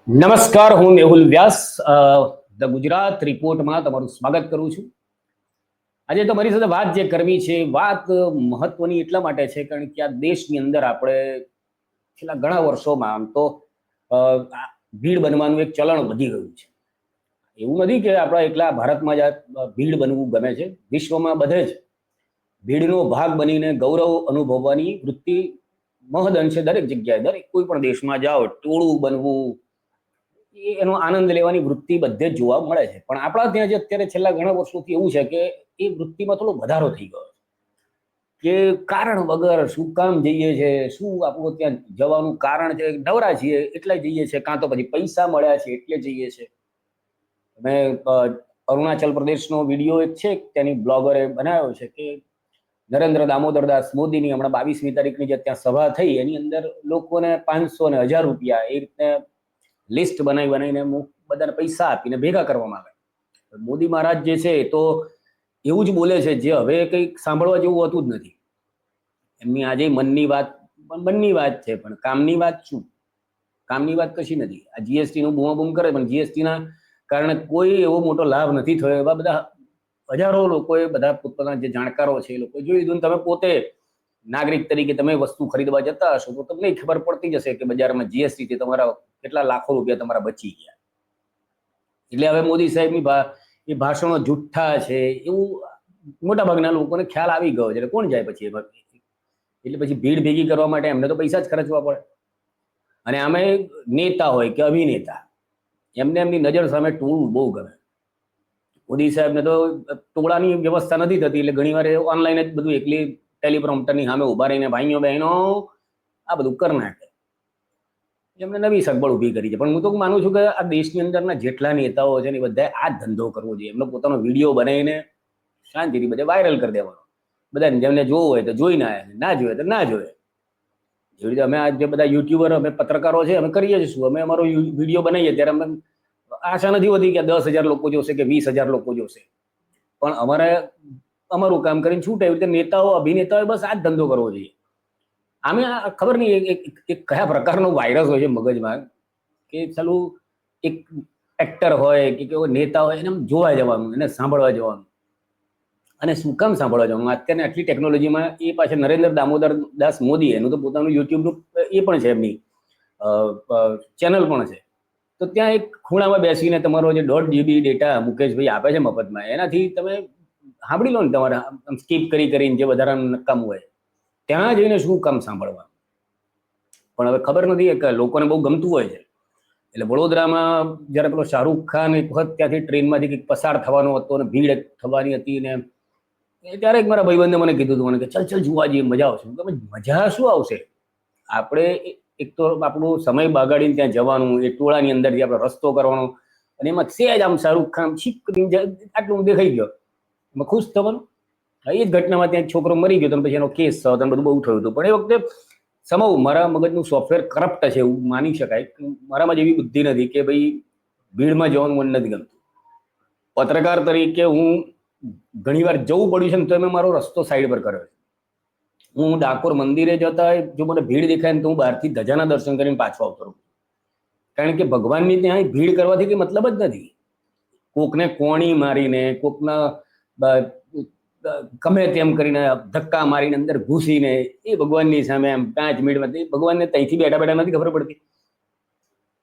નમસ્કાર, હું મેહુલ વ્યાસ ધ ગુજરાત રિપોર્ટમાં તમારું સ્વાગત કરું છું. આજે તમારી સાથે વાત જે કરવી છે, વાત મહત્વની એટલા માટે છે કારણ કે આ દેશની અંદર આપણે છેલ્લા ઘણા વર્ષોમાં આમ તો ભીડ બનવાનું એક ચલણ વધી ગયું છે. એવું નથી કે આપણા એકલા ભારતમાં જ ભીડ બનવું ગમે છે, વિશ્વમાં બધે જ ભીડનો ભાગ બનીને ગૌરવ અનુભવવાની વૃત્તિ મહદ અંશે દરેક જગ્યાએ, દરેક કોઈ પણ દેશમાં જાઓ, ટોળું બનવું, એનો આનંદ લેવાની વૃત્તિ બધે જ જોવા મળે છે. પણ આપણા ત્યાં જે અત્યારે છેલ્લા ઘણા વર્ષોથી એવું છે કે એ વૃત્તિમાં થોડો વધારો થઈ ગયો કે કારણ વગર શું કામ જઈએ છે, શું આપણું ત્યાં જવાનું કારણ છે, નવરા છીએ એટલે જઈએ છે, કાં તો પછી પૈસા મળ્યા છે એટલે જઈએ છે. મેં અરુણાચલ પ્રદેશનો વિડીયો એક છે, ત્યાંની બ્લોગરે બનાવ્યો છે કે નરેન્દ્ર દામોદર દાસ મોદીની હમણાં 22મી તારીખની જે ત્યાં સભા થઈ, એની અંદર લોકોને 500 ને 1000 રૂપિયા એ રીતે લિસ્ટ બનાવીને બધાને પૈસા આપીને ભેગા કરવામાં આવે. મોદી મહારાજ જે છે તો એવું જ બોલે છે જે હવે કંઈક સાંભળવા જેવું હોતું જ નથી. એમની આજે મનની વાત છે, પણ કામની વાત શું? કામની વાત કશી નથી. આ જીએસટી નું બૂમાબૂમ કરે, પણ જીએસટી ના કારણે કોઈ એવો મોટો લાભ નથી થયો. એવા બધા હજારો લોકોએ, બધા પોતાના જે જાણકારો છે એ લોકો જોઈ લીધું. તમે પોતે નાગરિક તરીકે તમે વસ્તુ ખરીદવા જતા હશો તો તમને ખબર પડતી જશે કે બજારમાં જીએસટી થી તમારા કેટલા લાખો રૂપિયા તમારા બચી ગયા. એટલે હવે મોદી સાહેબની એ ભાષણો જુઠ્ઠા છે એવું મોટા ભાગના લોકોને ખ્યાલ આવી ગયો છે. એટલે કોણ જાય પછી એમાં? એટલે પછી ભીડ ભેગી કરવા માટે એમને તો પૈસા જ ખર્ચવા પડે. અને આમે નેતા હોય કે અભિનેતા, એમને એમની નજર સામે ટોળું બહુ ગમે. મોદી સાહેબને તો ટોળાની વ્યવસ્થા નથી થતી, એટલે ઘણીવાર ઓનલાઈન જ બધું એકલી ટેલિપ્રોમ્પ્ટરની સામે ઉભા રહીને ભાઈઓ બહેનો આ બધું કરી નાખે. એમને નવી સગવડ ઊભી કરી છે. પણ હું તો માનું છું કે આ દેશની અંદરના જેટલા નેતાઓ છે ને એ બધાએ આ જ ધંધો કરવો જોઈએ. એમનો પોતાનો વિડીયો બનાવીને શાંતિથી બધે વાયરલ કરી દેવાનો. બધાને જેમને જોવું હોય તો જોઈ ના જોઈએ તો ના જોઈએ. એવી રીતે અમે આ જે બધા યુટ્યુબર, અમે પત્રકારો છે, અમે કરીએ છીએ. અમે અમારો વિડીયો બનાવીએ ત્યારે અમે આશા નથી હોતી કે 10,000 લોકો જોશે કે 20,000 લોકો જોશે, પણ અમારે અમારું કામ કરીને છૂટે. એવી રીતે નેતાઓ, અભિનેતાઓ બસ આ જ ધંધો કરવો જોઈએ. આમે ખબર નહીં એક કયા પ્રકારનો વાયરસ હોય છે મગજમાં કે ચાલુ એક એક્ટર હોય કે કેવો નેતા હોય એને જોવા જવાનું, એને સાંભળવા જવાનું. અને શું કામ સાંભળવા જવાનું? અત્યારની આટલી ટેકનોલોજીમાં એ પાછળ નરેન્દ્ર દામોદર દાસ મોદી, એનું તો પોતાનું યુટ્યુબનું એ પણ છે, એમની ચેનલ પણ છે. તો ત્યાં એક ખૂણામાં બેસીને તમારો જે 1.5 GB ડેટા મુકેશભાઈ આપે છે મફતમાં, એનાથી તમે સાંભળી લો ને. તમારે સ્કીપ કરીને જે વધારાનું નકામું હોય ત્યાં જઈને શું કામ સાંભળવા? પણ હવે ખબર નથી કે લોકોને બહુ ગમતું હોય છે. એટલે વડોદરામાં જ્યારે પેલો શાહરૂખ ખાન એક વખત ત્યાંથી ટ્રેનમાંથી કંઈક પસાર થવાનો હતો અને ભીડ થવાની હતી, ને ત્યારે એક મારા ભાઈબંધે મને કીધું હતું મને કે ચાલ જોવા જઈએ, મજા આવશે. મજા શું આવશે? આપણે એક તો આપણું સમય બગાડીને ત્યાં જવાનું, એ ટોળાની અંદરથી આપણે રસ્તો કરવાનો, અને એમાં સેજ આમ શાહરૂખ ખાન છીક આટલું દેખાઈ ગયો, એમાં ખુશ થવાનું. એ જ ઘટનામાં ત્યાં છોકરો મરી ગયો, તો પછી એનો કેસ થયો, તો બધું બહુ થયું હતું. પણ એ વખતે મારા મગજનું સોફ્ટવેર કરપ્ટ છે એવું માની શકાય. મારામાં જેવી બુદ્ધિ નથી કે ભાઈ ભીડમાં જવાનું મને નથી ગમતું. પત્રકાર તરીકે હું ઘણીવાર જવું પડ્યું છે ને તો મેં મારો રસ્તો સાઈડ પર કર્યો છે. હું ડાકોર મંદિરે જતા જો મને ભીડ દેખાય ને તો હું બહારથી ધજાના દર્શન કરીને પાછો આવતો રહું. કારણ કે ભગવાનની ત્યાં ભીડ કરવાથી કંઈ મતલબ જ નથી. કોકને કોણી મારીને, કોકના ગમે તેમ કરીને ધક્કા મારીને અંદર ઘૂસીને એ ભગવાનની સામે એમ 5 મિનિટમાં ભગવાનને ત્યાંથી બેઠા નથી ખબર પડતી.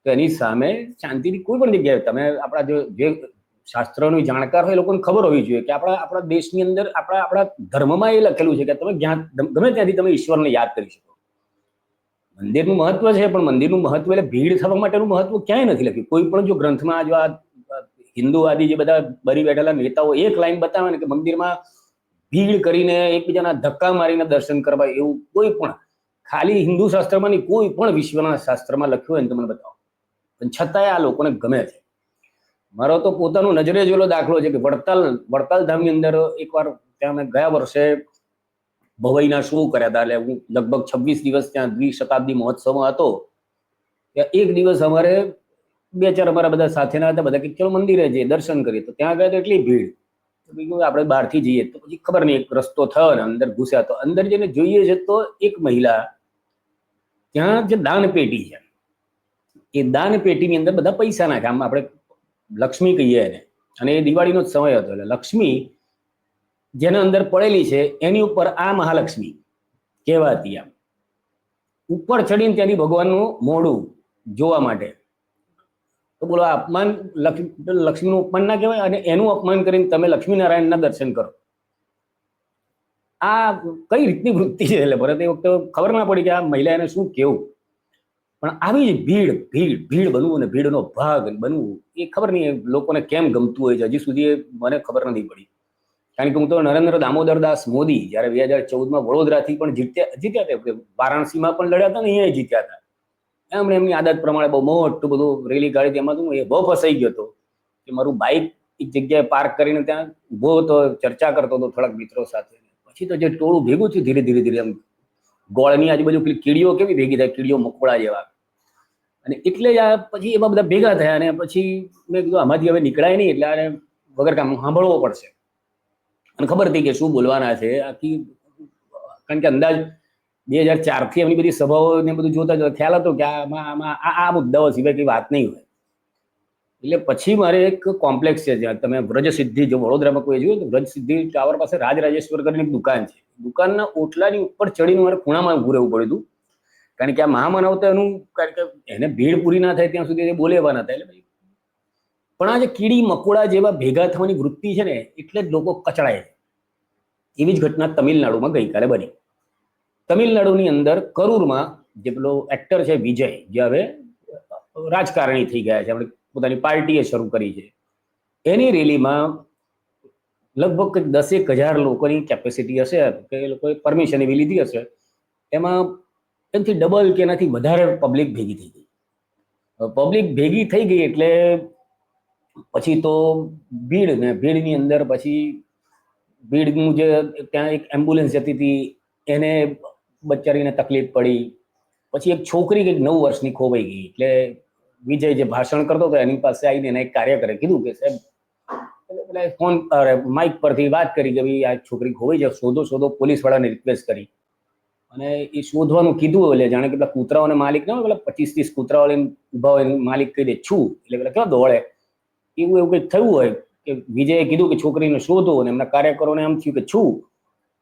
તો એની સામે શાંતિથી કોઈ પણ જગ્યાએ તમે આપણા જે શાસ્ત્રોની જાણકાર હોય એ લોકોને ખબર હોવી જોઈએ કે આપણા દેશની અંદર આપણા ધર્મમાં એ લખેલું છે કે તમે ગમે ત્યાંથી તમે ઈશ્વરને યાદ કરી શકો. મંદિરનું મહત્વ છે, પણ મંદિરનું મહત્વ એટલે ભીડ થવા માટેનું મહત્વ ક્યાંય નથી લખ્યું. કોઈ પણ જો ગ્રંથમાં જો આ હિન્દુવાદી જે બધા બરી બેઠેલા નેતાઓ એક લાઈન બતાવે ને કે મંદિરમાં ભીડ કરીને એકબીજાના ધક્કા મારીને દર્શન કરવા, એવું કોઈ પણ ખાલી હિન્દુ શાસ્ત્રમાં નહીં, કોઈ પણ વિશ્વના શાસ્ત્રમાં લખ્યું હોય ને તમને બતાવો. પણ છતાંય આ લોકોને ગમે છે. મારો તો પોતાનો નજરે જોયેલો દાખલો છે કે વડતાલ ધામની અંદર એકવાર ત્યાં મેં ગયા વર્ષે ભવાઈના શો કર્યા હતા. એટલે હું લગભગ 26 દિવસ ત્યાં દ્વિશતાબ્દી મહોત્સવમાં હતો. ત્યાં એક દિવસ અમારે 2-4 અમારા બધા સાથેના હતા, બધા કે ચલો મંદિરે જઈએ, દર્શન કરીએ. તો ત્યાં ગયા તો એટલી ભીડ, આપણે બહારથી જઈએ તો પછી ખબર નહીં, એક રસ્તો થયો ને અંદર ઘૂસ્યા. તો અંદર જઈને જોઈએ છે તો એક મહિલા ત્યાં જે દાન પેટી છે એ દાન પેટીની અંદર બધા પૈસા નાખે. આમ આપણે લક્ષ્મી કહીએ એને, અને એ દિવાળીનો જ સમય હતો એટલે લક્ષ્મી જેના અંદર પડેલી છે એની ઉપર આ મહાલક્ષ્મી કહેવાતી. આમ ઉપર ચડીને ત્યાંથી ભગવાનનું મોઢું જોવા માટે. તો બોલો અપમાન, લક્ષ્મીનું અપમાન ના કહેવાય? અને એનું અપમાન કરીને તમે લક્ષ્મીનારાયણના દર્શન કરો, આ કઈ રીતની વૃત્તિ છે? એટલે ભરત એ વખતે ખબર ના પડી કે આ મહિલાને શું કેવું. પણ આવી જ ભીડ ભીડ ભીડ બનવું અને ભીડનો ભાગ બનવું એ ખબર નહીં લોકોને કેમ ગમતું હોય છે. હજી સુધી મને ખબર નથી પડી. કારણ કે હું તો નરેન્દ્ર દામોદર દાસ મોદી જયારે 2014માં વડોદરાથી પણ જીત્યા હતા, વારાણસીમાં પણ લડ્યા હતા ને અહીંયા જીત્યા હતા. એમણે એમની આદત પ્રમાણે બહુ મોટું બધું રેલી કાઢી. એમાં હું એ બહુ ફસાઈ ગયો હતો કે મારું બાઇક એક જગ્યાએ પાર્ક કરીને ત્યાં ઉભો હતો, ચર્ચા કરતો હતો થોડાક મિત્રો સાથે. પછી તો જે ટોળું ભેગું થયું ધીરે ધીરે ધીરે, એમ ગોળની આજુબાજુ પેલી કીડીઓ કેવી ભેગી થાય, કીડીઓ મકોડા જેવા. અને એટલે જ આ પછી એમાં બધા ભેગા થયા. અને પછી મેં કીધું આમાંથી હવે નીકળાય નહીં, એટલે આને વગર કામ સાંભળવો પડશે. અને ખબર હતી કે શું બોલવાના છે આખી, કારણ કે અંદાજ 2004થી એમની બધી સભાઓ ને બધું જોતા ખ્યાલ હતો કે આમાં આ મુદ્દાઓ સિવાય કઈ વાત નહીં હોય. એટલે પછી મારે એક કોમ્પ્લેક્સ છે જ્યાં તમે વ્રજસિદ્ધિ, જો વડોદરામાં કોઈ જોયું તો વ્રજસિદ્ધિ ટાવર પાસે રાજરાજેશ્વર કરીને એક દુકાન છે. દુકાનના ઓટલાની ઉપર ચડીને મારે ખૂણામાં ઊભું રહેવું પડ્યું હતું. કારણ કે આ મહામાનવ તો એનું, કારણ કે એને ભીડ પૂરી ના થાય ત્યાં સુધી બોલે એવા ના થાય. એટલે પણ આ જે કીડી મકોડા જેવા ભેગા થવાની વૃત્તિ છે ને, એટલે જ લોકો કચડાય છે. એવી જ ઘટના તમિલનાડુમાં ગઈકાલે બની. તમિલનાડુની અંદર કરૂરમાં જે પેલો એક્ટર છે વિજય, જે હવે રાજકારણી થઈ ગયા છે, આપણે પોતાની પાર્ટીએ શરૂ કરી છે, એની રેલીમાં લગભગ 10,000 લોકોની કેપેસિટી હશે કે એ લોકોએ પરમિશન એવી લીધી હશે. એમાં એનાથી ડબલ કે એનાથી વધારે પબ્લિક ભેગી થઈ ગઈ. પબ્લિક ભેગી થઈ ગઈ એટલે પછી તો ભીડ ને ભીડની અંદર પછી ભીડનું જે ત્યાં એક એમ્બ્યુલન્સ જતી હતી એને બચારીને તકલીફ પડી. પછી એક છોકરી કંઈક 9 વર્ષની ખોવાઈ ગઈ. એટલે વિજય જે ભાષણ કરતો હતો એની પાસે આવીને એને એક કાર્યકરે કીધું કે સાહેબ, ફોન માઇક પરથી વાત કરી કે ભાઈ આ છોકરી ખોવાઈ જાય, શોધો શોધો. પોલીસ વાળાને રિક્વેસ્ટ કરી અને એ શોધવાનું કીધું. એટલે જાણે કે પેલા કૂતરાઓને માલિક ના હોય, પેલા 25-30 કૂતરાઓ લઈને ઉભા હોય, માલિક કહી દે છું એટલે પેલા કેવા દોડે, એવું કંઈક થયું હોય કે વિજયે કીધું કે છોકરીને શોધો, અને એમના કાર્યકરોને એમ થયું કે છું,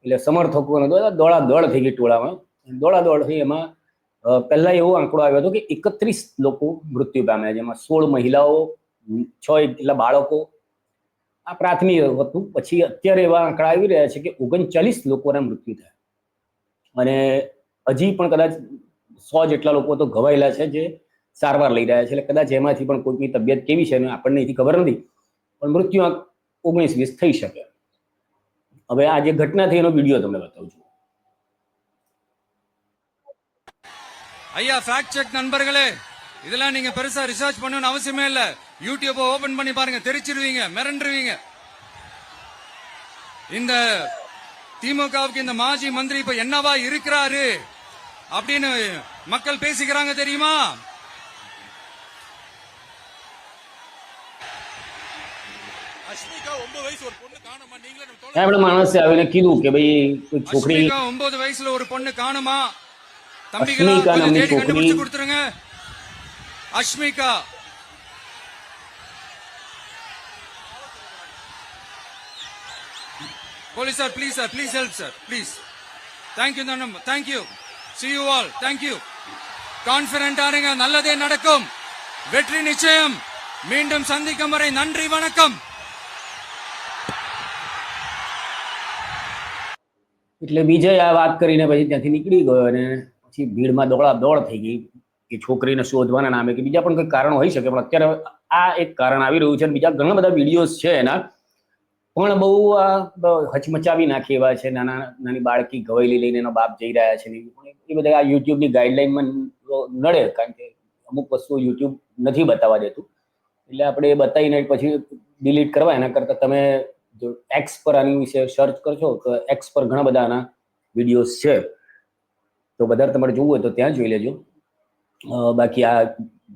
એટલે સમર્થકોને દોડા દોડ થઈ ગઈ ટોળામાં. દોડા દોડ થઈ. એમાં પહેલા એવો આંકડો આવ્યો હતો કે 31 લોકો મૃત્યુ પામ્યા, જેમાં 16 મહિલાઓ, 6 એટલા બાળકો. આ પ્રાથમિક હતું. પછી અત્યારે એવા આંકડા આવી રહ્યા છે કે 39 લોકોના મૃત્યુ થયા, અને હજી પણ કદાચ 100 જેટલા લોકો તો ઘવાયેલા છે જે સારવાર લઈ રહ્યા છે. એટલે કદાચ એમાંથી પણ કોઈની તબિયત કેવી છે આપણને એથી ખબર નથી, પણ મૃત્યુ 19-20 થઈ શકે. હવે આ જે ઘટના થઈ એનો વિડીયો તમને બતાવું છું. ஐயா ஃபேக்ட் செக் நண்பர்களே, இதெல்லாம் நீங்க பெருசா ரிசர்ச் பண்ணணும்னு அவசியமே இல்ல. யூடியூப் ஓபன் பண்ணி பாருங்க, தெரிச்சிருவீங்க, மிரண்டுருவீங்க. இந்த திமுகவுக்கு இந்த மாஜி மந்திரி இப்ப என்னவா இருக்கிறாரு அப்படின்னு மக்கள் பேசிக்கிறாங்க தெரியுமா? અશ્મિકા 9 வயசு ஒரு பொண்ணு காணுமா? நீங்களே આપણે માણસે આવીને કીધું કે ભાઈ છોકરી, அஸ்மிகா 9 வயசுல ஒரு பொண்ணு காணுமா? தம்பிகளா அஸ்மிகா கொஞ்சம் નામની தேடி છોકરી, கண்டுபிடிச்சு கொடுத்துருங்க. Asmika police sir, please sir, please help sir, please. Thank you thank you, see you all, thank you. Confident ஆருங்க, நல்லதே நடக்கும், வெற்றி நிச்சயம். மீண்டும் சந்திக்கும் வரை நன்றி, வணக்கம். એટલે વિજય આ વાત કરીને પછી ત્યાંથી નીકળી ગયો. અને પછી ભીડમાં દોડા દોડ થઈ ગઈ એ છોકરીને શોધવાના નામે, કે બીજા પણ કોઈ કારણ હોઈ શકે, પણ અત્યારે આ એક કારણ આવી રહ્યું છે. બીજા ઘણા બધા વિડીયોઝ છે એના, પણ બહુ આ હચમચાવી નાખી એવા છે. નાની બાળકી ઘવાયેલી લઈને એનો બાપ જઈ રહ્યા છે. એ બધા આ યુટ્યુબની ગાઈડલાઈનમાં નડે, કારણ કે અમુક વસ્તુ યુટ્યુબ નથી બતાવવા દેતું. એટલે આપણે એ બતાવીને પછી ડિલીટ કરવા, એના કરતાં તમે જો એક્સ પર આની વિશે સર્ચ કરશો તો એક્સ પર ઘણા બધા આના વિડીયોઝ છે, તો બધા તમારે જોવું હોય તો ત્યાં જોઈ લેજો. બાકી આ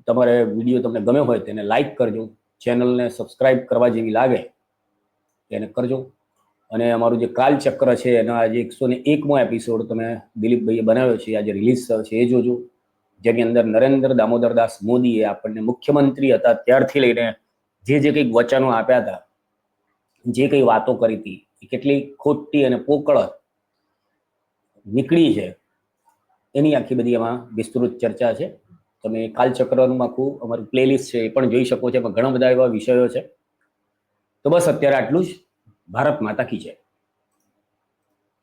તમારે વિડીયો તમને ગમ્યો હોય તેને લાઈક કરજો, ચેનલને સબસ્ક્રાઈબ કરવા જેવી લાગે એને કરજો. અને અમારું જે કાલચક્ર છે એનો આજે 101મો એપિસોડ તમે દિલીપભાઈએ બનાવ્યો છે, આજે રિલીઝ થયો છે, એ જોજો. જેની અંદર નરેન્દ્ર દામોદરદાસ મોદીએ આપણને મુખ્યમંત્રી હતા ત્યારથી લઈને જે કંઈક વચનો આપ્યા હતા, જે કંઈ વાતો કરી હતી, એ કેટલી ખોટી અને પોકળ નીકળી છે એની આખી બધી એમાં વિસ્તૃત ચર્ચા છે. તમે કાલચક્રનું આખું અમારું પ્લેલિસ્ટ છે એ પણ જોઈ શકો છો. એમાં ઘણા બધા એવા વિષયો છે. તો બસ અત્યારે આટલું જ. ભારત માતા કી જય.